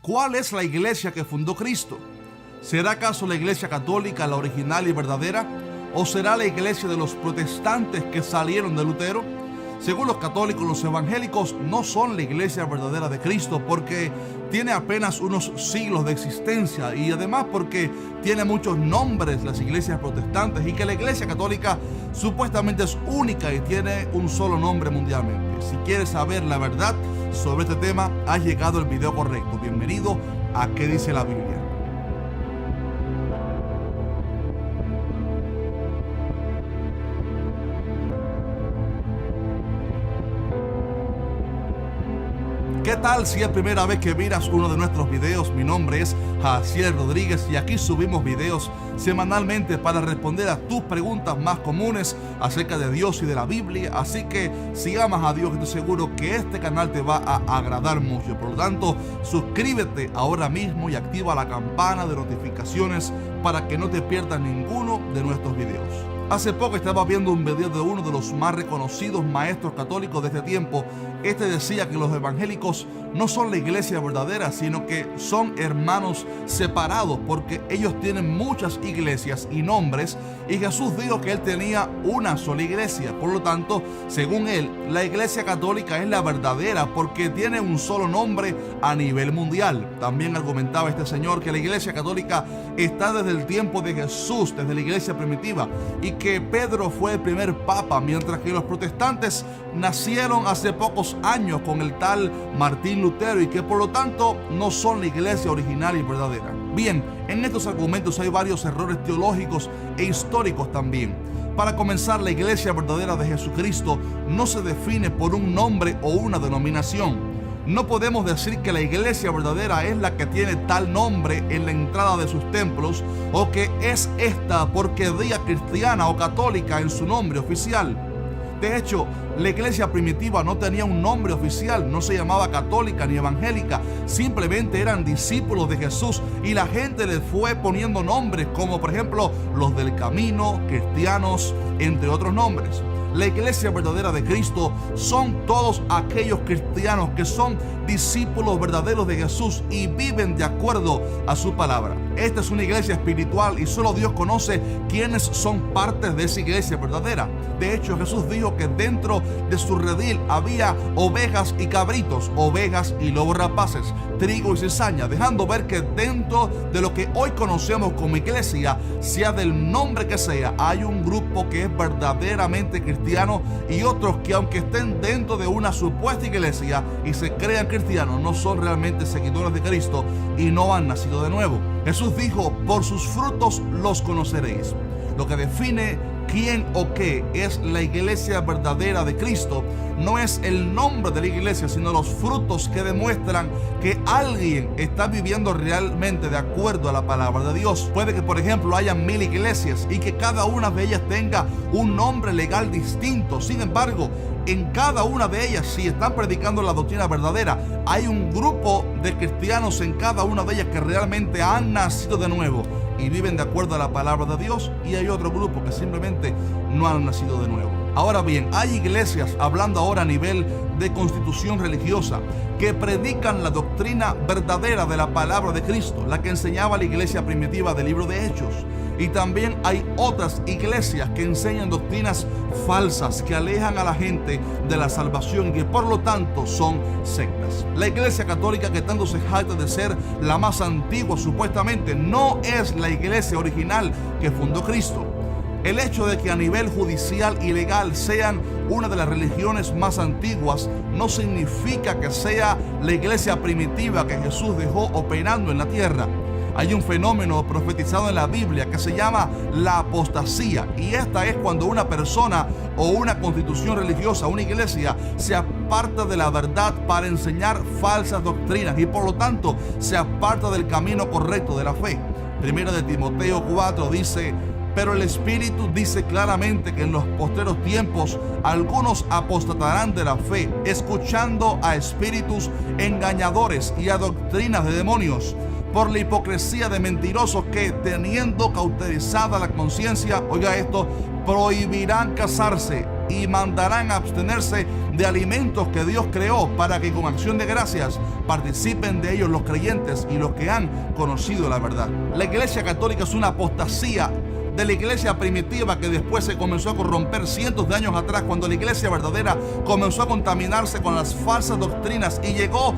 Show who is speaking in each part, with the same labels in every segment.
Speaker 1: ¿Cuál es la iglesia que fundó Cristo? ¿Será acaso la iglesia católica la original y verdadera? ¿O será la iglesia de los protestantes que salieron de Lutero? Según los católicos, los evangélicos no son la iglesia verdadera de Cristo porque tiene apenas unos siglos de existencia y además porque tiene muchos nombres las iglesias protestantes y que la iglesia católica supuestamente es única y tiene un solo nombre mundialmente. Si quieres saber la verdad sobre este tema, has llegado al video correcto. Bienvenido a ¿Qué dice la Biblia? ¿Qué tal si es primera vez que miras uno de nuestros videos? Mi nombre es Jaciel Rodríguez y aquí subimos videos semanalmente para responder a tus preguntas más comunes acerca de Dios y de la Biblia. Así que si amas a Dios, estoy seguro que este canal te va a agradar mucho. Por lo tanto, suscríbete ahora mismo y activa la campana de notificaciones para que no te pierdas ninguno de nuestros videos. Hace poco estaba viendo un video de uno de los más reconocidos maestros católicos de este tiempo. Este decía que los evangélicos no son la iglesia verdadera, sino que son hermanos separados porque ellos tienen muchas iglesias y nombres, y Jesús dijo que él tenía una sola iglesia. Por lo tanto, según él, la iglesia católica es la verdadera porque tiene un solo nombre a nivel mundial. También argumentaba este señor que la iglesia católica está desde el tiempo de Jesús, desde la iglesia primitiva, y que Pedro fue el primer papa, mientras que los protestantes nacieron hace pocos años con el tal Martín Lutero y que por lo tanto no son la iglesia original y verdadera. Bien, en estos argumentos hay varios errores teológicos e históricos también. Para comenzar, la iglesia verdadera de Jesucristo no se define por un nombre o una denominación. No podemos decir que la iglesia verdadera es la que tiene tal nombre en la entrada de sus templos o que es esta porque diga cristiana o católica en su nombre oficial. De hecho, la iglesia primitiva no tenía un nombre oficial, no se llamaba católica ni evangélica, simplemente eran discípulos de Jesús y la gente les fue poniendo nombres como por ejemplo los del camino, cristianos, entre otros nombres. La iglesia verdadera de Cristo son todos aquellos cristianos que son discípulos verdaderos de Jesús y viven de acuerdo a su palabra. Esta es una iglesia espiritual y solo Dios conoce quiénes son partes de esa iglesia verdadera. De hecho, Jesús dijo que dentro de su redil había ovejas y cabritos, ovejas y lobos rapaces, trigo y cizaña, dejando ver que dentro de lo que hoy conocemos como iglesia, sea del nombre que sea, hay un grupo que es verdaderamente cristiano y otros que aunque estén dentro de una supuesta iglesia y se crean cristianos, no son realmente seguidores de Cristo y no han nacido de nuevo. Jesús dijo, por sus frutos los conoceréis. Lo que define quién o qué es la iglesia verdadera de Cristo no es el nombre de la iglesia, sino los frutos que demuestran que alguien está viviendo realmente de acuerdo a la palabra de Dios. Puede que, por ejemplo, haya 1000 iglesias y que cada una de ellas tenga un nombre legal distinto. Sin embargo, en cada una de ellas, si están predicando la doctrina verdadera, hay un grupo de cristianos en cada una de ellas que realmente han nacido de nuevo y viven de acuerdo a la palabra de Dios, y hay otro grupo que simplemente no han nacido de nuevo. Ahora bien, hay iglesias, hablando ahora a nivel de constitución religiosa, que predican la doctrina verdadera de la palabra de Cristo, la que enseñaba la iglesia primitiva del libro de Hechos. Y también hay otras iglesias que enseñan doctrinas falsas que alejan a la gente de la salvación y que por lo tanto son sectas. La iglesia católica, que tanto se jacta de ser la más antigua supuestamente, no es la iglesia original que fundó Cristo. El hecho de que a nivel judicial y legal sean una de las religiones más antiguas no significa que sea la iglesia primitiva que Jesús dejó operando en la tierra. Hay un fenómeno profetizado en la Biblia que se llama la apostasía, y esta es cuando una persona o una constitución religiosa, una iglesia, se aparta de la verdad para enseñar falsas doctrinas y por lo tanto se aparta del camino correcto de la fe. Primero de Timoteo 4 dice: pero el Espíritu dice claramente que en los postreros tiempos algunos apostatarán de la fe, escuchando a espíritus engañadores y a doctrinas de demonios, por la hipocresía de mentirosos que, teniendo cauterizada la conciencia, oiga esto, prohibirán casarse y mandarán abstenerse de alimentos que Dios creó para que con acción de gracias participen de ellos los creyentes y los que han conocido la verdad. La Iglesia Católica es una apostasía de la iglesia primitiva que después se comenzó a corromper cientos de años atrás, cuando la iglesia verdadera comenzó a contaminarse con las falsas doctrinas y llegó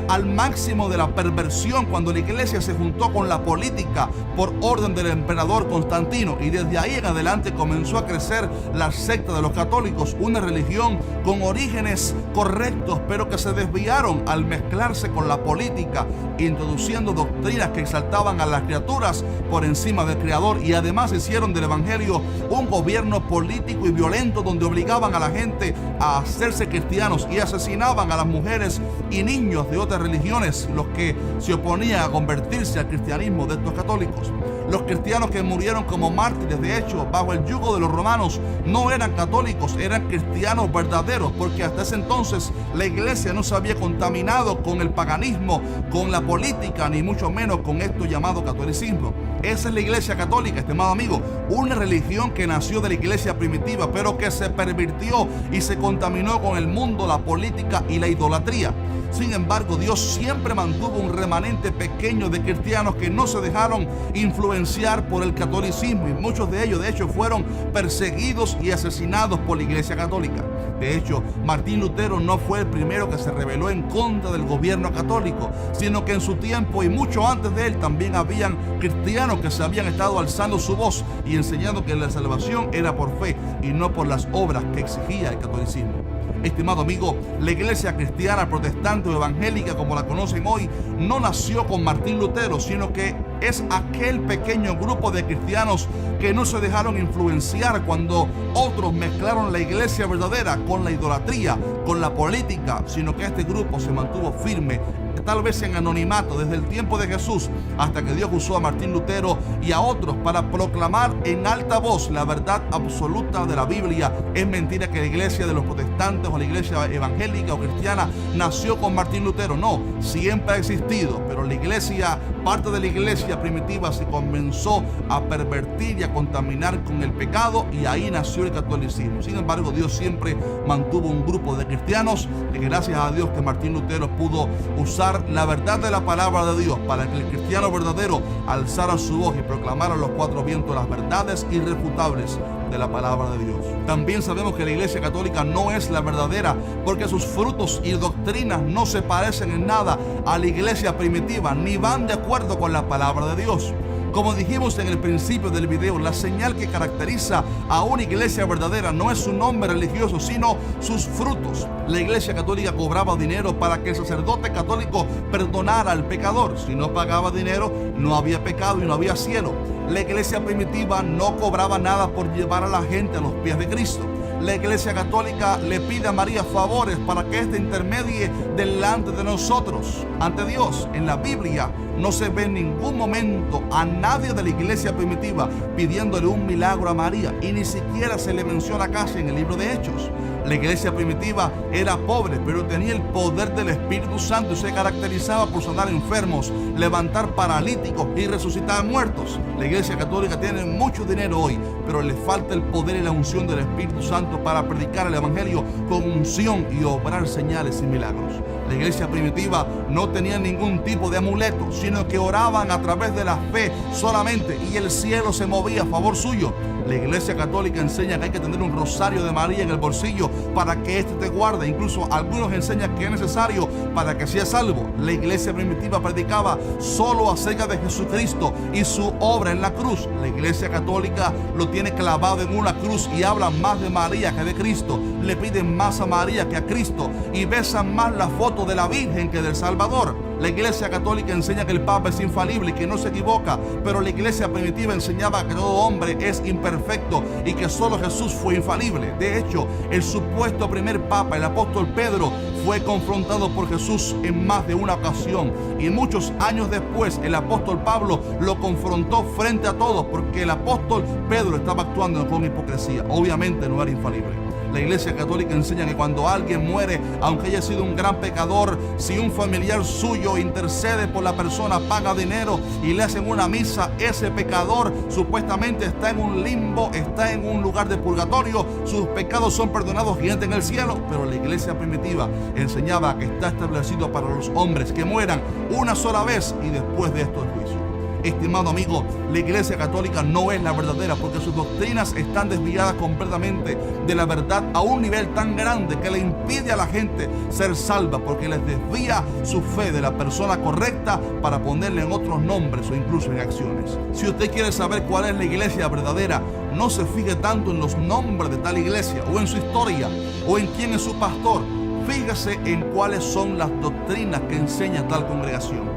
Speaker 1: al máximo de la perversión cuando la iglesia se juntó con la política por orden del emperador Constantino, y desde ahí en adelante comenzó a crecer la secta de los católicos, una religión con orígenes correctos pero que se desviaron al mezclarse con la política, introduciendo doctrinas que exaltaban a las criaturas por encima del Creador, y además hicieron del evangelio un gobierno político y violento donde obligaban a la gente a hacerse cristianos y asesinaban a las mujeres y niños de otras religiones, los que se oponían a convertirse al cristianismo de estos católicos. Los cristianos que murieron como mártires, de hecho, bajo el yugo de los romanos, no eran católicos, eran cristianos verdaderos, porque hasta ese entonces la iglesia no se había contaminado con el paganismo, con la política, ni mucho menos con esto llamado catolicismo. Esa es la iglesia católica, estimado amigo, una religión que nació de la iglesia primitiva, pero que se pervirtió y se contaminó con el mundo, la política y la idolatría. Sin embargo, Dios siempre mantuvo un remanente pequeño de cristianos que no se dejaron influenciar por el catolicismo, y muchos de ellos, de hecho, fueron perseguidos y asesinados por la Iglesia Católica. De hecho, Martín Lutero no fue el primero que se rebeló en contra del gobierno católico, sino que en su tiempo y mucho antes de él también habían cristianos que se habían estado alzando su voz y enseñando que la salvación era por fe y no por las obras que exigía el catolicismo. Estimado amigo, la iglesia cristiana, protestante o evangélica como la conocen hoy, no nació con Martín Lutero, sino que es aquel pequeño grupo de cristianos que no se dejaron influenciar cuando otros mezclaron la iglesia verdadera con la idolatría, con la política, sino que este grupo se mantuvo firme, tal vez en anonimato, desde el tiempo de Jesús hasta que Dios usó a Martín Lutero y a otros para proclamar en alta voz la verdad absoluta de la Biblia. Es mentira que la iglesia de los protestantes o la iglesia evangélica o cristiana nació con Martín Lutero. No, siempre ha existido, pero la iglesia, parte de la iglesia primitiva, se comenzó a pervertir y a contaminar con el pecado, y ahí nació el catolicismo. Sin embargo, Dios siempre mantuvo un grupo de cristianos que, gracias a Dios, que Martín Lutero pudo usar la verdad de la palabra de Dios para que el cristiano verdadero alzara su voz y proclamara a los cuatro vientos las verdades irrefutables de la palabra de Dios. También sabemos que la iglesia católica no es la verdadera porque sus frutos y doctrinas no se parecen en nada a la iglesia primitiva ni van de acuerdo con la palabra de Dios. Como dijimos en el principio del video, la señal que caracteriza a una iglesia verdadera no es su nombre religioso, sino sus frutos. La iglesia católica cobraba dinero para que el sacerdote católico perdonara al pecador. Si no pagaba dinero, no había pecado y no había cielo. La iglesia primitiva no cobraba nada por llevar a la gente a los pies de Cristo. La iglesia católica le pide a María favores para que éste intermedie delante de nosotros ante Dios. En la Biblia no se ve en ningún momento a nadie de la iglesia primitiva pidiéndole un milagro a María, y ni siquiera se le menciona casi en el libro de Hechos. La iglesia primitiva era pobre, pero tenía el poder del Espíritu Santo y se caracterizaba por sanar enfermos, levantar paralíticos y resucitar muertos. La iglesia católica tiene mucho dinero hoy, pero le falta el poder y la unción del Espíritu Santo para predicar el evangelio con unción y obrar señales y milagros. La iglesia primitiva no tenía ningún tipo de amuleto, sino que oraban a través de la fe solamente, y el cielo se movía a favor suyo. La iglesia católica enseña que hay que tener un rosario de María en el bolsillo para que éste te guarde. Incluso algunos enseñan que es necesario para que seas salvo. La iglesia primitiva predicaba solo acerca de Jesucristo y su obra en la cruz. La iglesia católica lo tiene clavado en una cruz y habla más de María que de Cristo. Le piden más a María que a Cristo y besan más la foto de la Virgen que del Salvador. La iglesia católica enseña que el Papa es infalible y que no se equivoca, pero la iglesia primitiva enseñaba que todo hombre es imperfecto y que solo Jesús fue infalible. De hecho, el supuesto primer Papa, el apóstol Pedro, fue confrontado por Jesús en más de una ocasión, y muchos años después el apóstol Pablo lo confrontó frente a todos porque el apóstol Pedro estaba actuando con hipocresía. Obviamente no era infalible. La Iglesia Católica enseña que cuando alguien muere, aunque haya sido un gran pecador, si un familiar suyo intercede por la persona, paga dinero y le hacen una misa, ese pecador supuestamente está en un limbo, está en un lugar de purgatorio, sus pecados son perdonados y entra en el cielo. Pero la Iglesia primitiva enseñaba que está establecido para los hombres que mueran una sola vez y después de esto el juicio. Estimado amigo, la Iglesia Católica no es la verdadera porque sus doctrinas están desviadas completamente de la verdad a un nivel tan grande que le impide a la gente ser salva, porque les desvía su fe de la persona correcta para ponerle en otros nombres o incluso en acciones. Si usted quiere saber cuál es la iglesia verdadera, no se fije tanto en los nombres de tal iglesia o en su historia o en quién es su pastor. Fíjese en cuáles son las doctrinas que enseña tal congregación.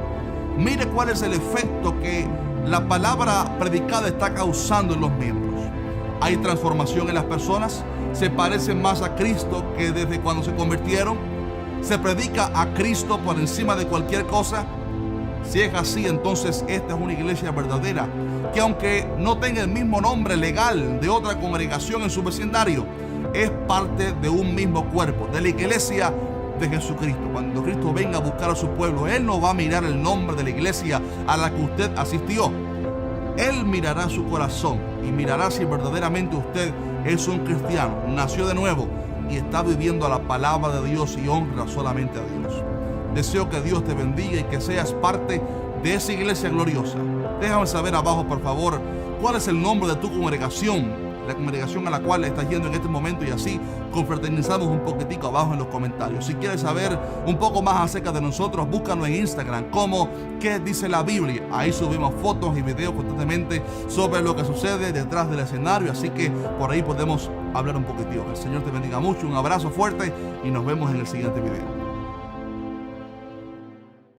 Speaker 1: Mire cuál es el efecto que la palabra predicada está causando en los miembros. ¿Hay transformación en las personas? ¿Se parecen más a Cristo que desde cuando se convirtieron? ¿Se predica a Cristo por encima de cualquier cosa? Si es así, entonces esta es una iglesia verdadera, que aunque no tenga el mismo nombre legal de otra congregación en su vecindario, es parte de un mismo cuerpo, de la iglesia de Jesucristo. Cuando Cristo venga a buscar a su pueblo, Él no va a mirar el nombre de la iglesia a la que usted asistió. Él mirará su corazón y mirará si verdaderamente usted es un cristiano, nació de nuevo y está viviendo la palabra de Dios y honra solamente a Dios. Deseo que Dios te bendiga y que seas parte de esa iglesia gloriosa. Déjame saber abajo, por favor, cuál es el nombre de tu congregación, la congregación a la cual estás yendo en este momento, y así confraternizamos un poquitico abajo en los comentarios. Si quieres saber un poco más acerca de nosotros, búscanos en Instagram como ¿Qué dice la Biblia? Ahí subimos fotos y videos constantemente sobre lo que sucede detrás del escenario, así que por ahí podemos hablar un poquitito. El Señor te bendiga mucho, un abrazo fuerte y nos vemos en el siguiente video.